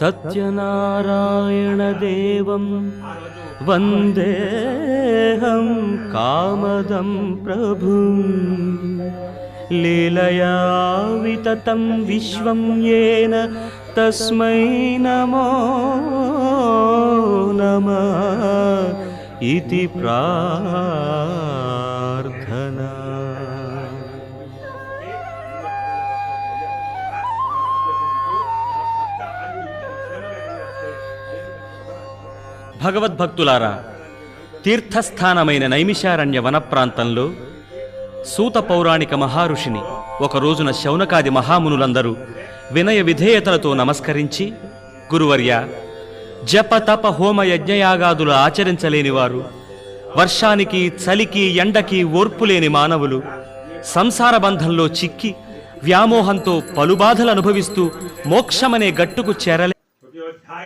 సత్యనారాయణదేవం వందేహం కామదం ప్రభుం లీలయా వితతం విశ్వం యేన తస్మై నమో నమః ఇతి ప్రార్థనా. భగవద్భక్తులారా, తీర్థస్థానమైన నైమిషారణ్య వన ప్రాంతంలో సూత పౌరాణిక మహారుషిని ఒక రోజున శౌనకాది మహామునులందరూ వినయ విధేయతలతో నమస్కరించి, గురువర్య, జప తప హోమ యజ్ఞయాగాదులు ఆచరించలేనివారు, వర్షానికి చలికి ఎండకి ఓర్పులేని మానవులు, సంసార బంధంలో చిక్కి వ్యామోహంతో పలుబాధలు అనుభవిస్తూ మోక్షమనే గట్టుకు చేరలే